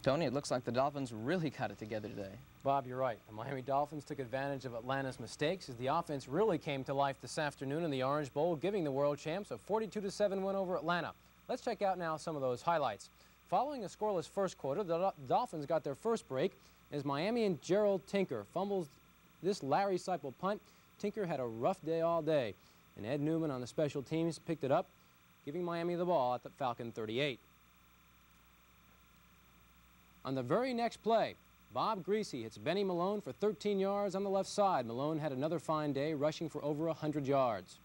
Tony, it looks like the Dolphins really got it together today. Bob, you're right. The Miami Dolphins took advantage of Atlanta's mistakes as the offense really came to life this afternoon in the Orange Bowl, giving the world champs a 42-7 win over Atlanta. Let's check out now some of those highlights. Following a scoreless first quarter, the Dolphins got their first break as Miami and Gerald Tinker fumbles this Larry Seipel punt. Tinker had a rough day all day, and Ed Newman on the special teams picked it up, giving Miami the ball at the Falcon 38. On the very next play, Bob Greasy hits Benny Malone for 13 yards on the left side. Malone had another fine day, rushing for over 100 yards.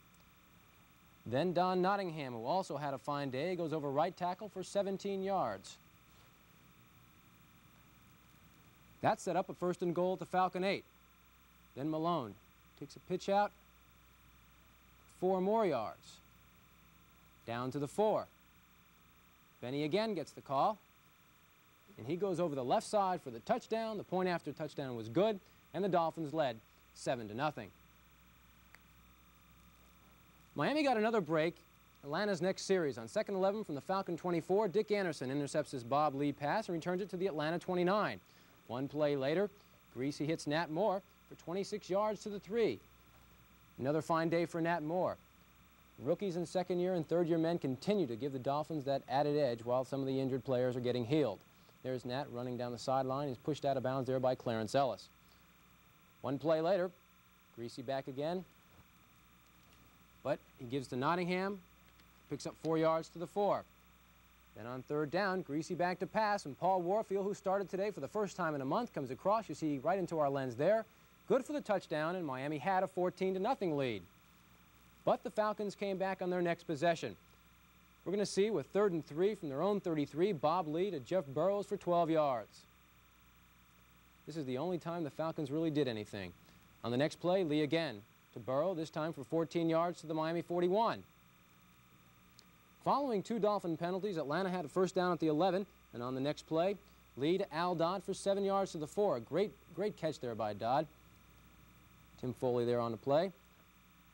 Then Don Nottingham, who also had a fine day, goes over right tackle for 17 yards. That set up a 1st and goal at the Falcon 8. Then Malone takes a pitch out, 4 more yards. Down to the 4. Benny again gets the call, and he goes over the left side for the touchdown. The point after touchdown was good, and the Dolphins led 7-0. Miami got another break. Atlanta's next series on 2nd and 11 from the Falcon 24. Dick Anderson intercepts his Bob Lee pass and returns it to the Atlanta 29. One play later, Greasy hits Nat Moore for 26 yards to the 3. Another fine day for Nat Moore. Rookies and second-year and third-year men continue to give the Dolphins that added edge while some of the injured players are getting healed. There's Nat running down the sideline. He's pushed out of bounds there by Clarence Ellis. One play later, Greasy back again. But he gives to Nottingham, picks up 4 yards to the 4. Then on 3rd down, Greasy back to pass, and Paul Warfield, who started today for the first time in a month, comes across. You see right into our lens there. Good for the touchdown, and Miami had a 14-0 lead. But the Falcons came back on their next possession. We're going to see with 3rd and 3 from their own 33, Bob Lee to Jeff Burrows for 12 yards. This is the only time the Falcons really did anything. On the next play, Lee again to Burrow, this time for 14 yards to the Miami 41. Following 2 Dolphin penalties, Atlanta had a 1st down at the 11, and on the next play, Lee to Al Dodd for 7 yards to the 4. A great catch there by Dodd. Tim Foley there on the play.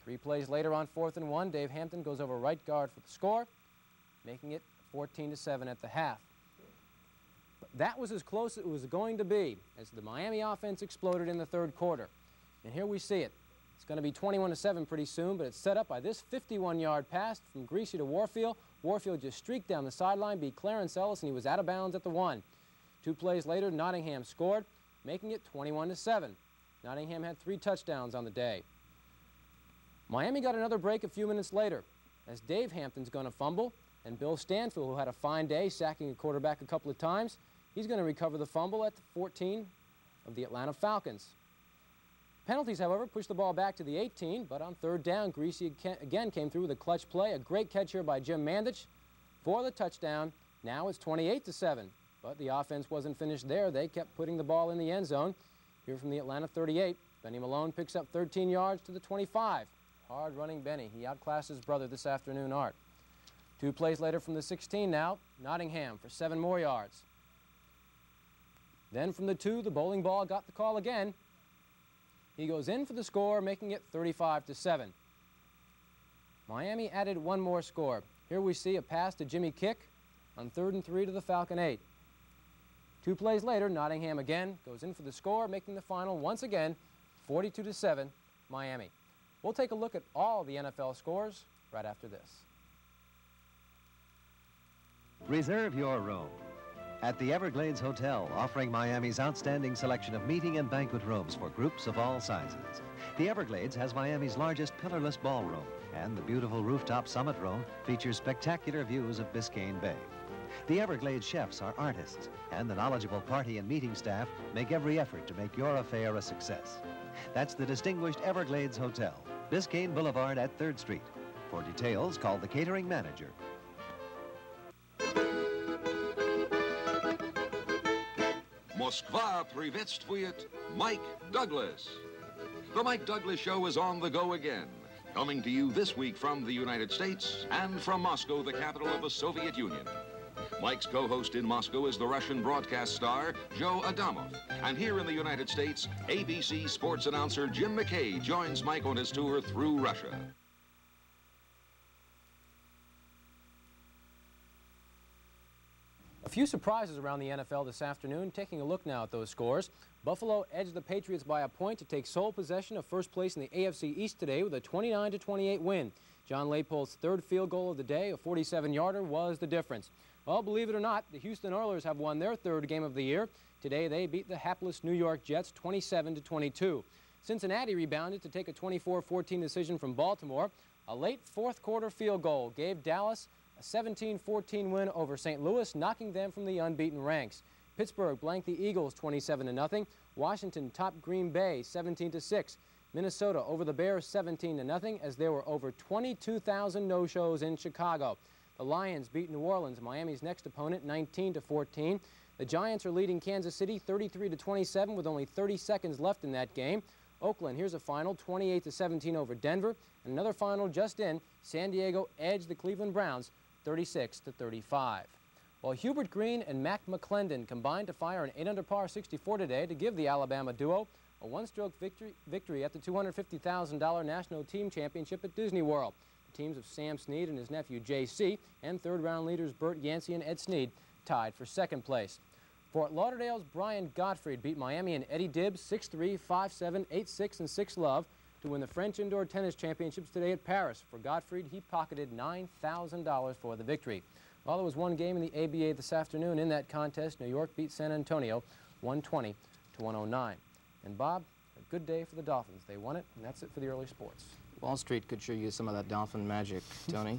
3 plays later on 4th and 1, Dave Hampton goes over right guard for the score, making it 14-7 at the half. But that was as close as it was going to be as the Miami offense exploded in the 3rd quarter. And here we see it. It's going to be 21-7 pretty soon, but it's set up by this 51-yard pass from Greasy to Warfield. Warfield just streaked down the sideline, beat Clarence Ellis, and he was out of bounds at the 1. 2 plays later, Nottingham scored, making it 21-7. Nottingham had 3 touchdowns on the day. Miami got another break a few minutes later as Dave Hampton's going to fumble, and Bill Stanfield, who had a fine day sacking a quarterback a couple of times, he's going to recover the fumble at the 14 of the Atlanta Falcons. Penalties, however, pushed the ball back to the 18, but on 3rd down, Greasy again came through with a clutch play. A great catch here by Jim Mandich for the touchdown. Now it's 28-7, but the offense wasn't finished there. They kept putting the ball in the end zone. Here from the Atlanta 38, Benny Malone picks up 13 yards to the 25. Hard running Benny. He outclassed his brother this afternoon, Art. 2 plays later from the 16 now, Nottingham for 7 more yards. Then from the 2, the bowling ball got the call again. He goes in for the score, making it 35-7. Miami added 1 more score. Here we see a pass to Jimmy Kick on 3rd and 3 to the Falcon 8. 2 plays later, Nottingham again goes in for the score, making the final once again 42-7, Miami. We'll take a look at all the NFL scores right after this. Reserve your room at the Everglades Hotel, offering Miami's outstanding selection of meeting and banquet rooms for groups of all sizes. The Everglades has Miami's largest pillarless ballroom, and the beautiful rooftop summit room features spectacular views of Biscayne Bay. The Everglades chefs are artists, and the knowledgeable party and meeting staff make every effort to make your affair a success. That's the distinguished Everglades Hotel, Biscayne Boulevard at 3rd Street. For details, call the catering manager. Moskva приветствует Mike Douglas. The Mike Douglas Show is on the go again, coming to you this week from the United States and from Moscow, the capital of the Soviet Union. Mike's co-host in Moscow is the Russian broadcast star, Joe Adamov. And here in the United States, ABC sports announcer Jim McKay joins Mike on his tour through Russia. A few surprises around the NFL this afternoon. Taking a look now at those scores. Buffalo edged the Patriots by a point to take sole possession of first place in the AFC East today with a 29-28 win. John Leipold's third field goal of the day, a 47-yarder, was the difference. Well, believe it or not, the Houston Oilers have won their third game of the year. Today they beat the hapless New York Jets 27-22. Cincinnati rebounded to take a 24-14 decision from Baltimore. A late fourth quarter field goal gave Dallas a 17-14 win over St. Louis, knocking them from the unbeaten ranks. Pittsburgh blanked the Eagles 27-0. Washington topped Green Bay 17-6. Minnesota over the Bears 17-0 as there were over 22,000 no-shows in Chicago. The Lions beat New Orleans, Miami's next opponent, 19-14. The Giants are leading Kansas City 33-27 with only 30 seconds left in that game. Oakland, here's a final, 28-17 over Denver. And another final just in, San Diego edged the Cleveland Browns 36-35. Well, Hubert Green and Mac McClendon combined to fire an 8-under par 64 today to give the Alabama duo a one-stroke victory at the $250,000 National Team Championship at Disney World. The teams of Sam Snead and his nephew J.C. and third-round leaders Bert Yancey and Ed Snead tied for second place. Fort Lauderdale's Brian Gottfried beat Miami and Eddie Dibbs 6-3, 5-7, 8-6, and 6-love to win the French Indoor Tennis Championships today at Paris. For Gottfried, he pocketed $9,000 for the victory. Well, there was one game in the ABA this afternoon. In that contest, New York beat San Antonio 120-109. And Bob, a good day for the Dolphins. They won it, and that's it for the early sports. Wall Street could sure use some of that Dolphin magic, Tony.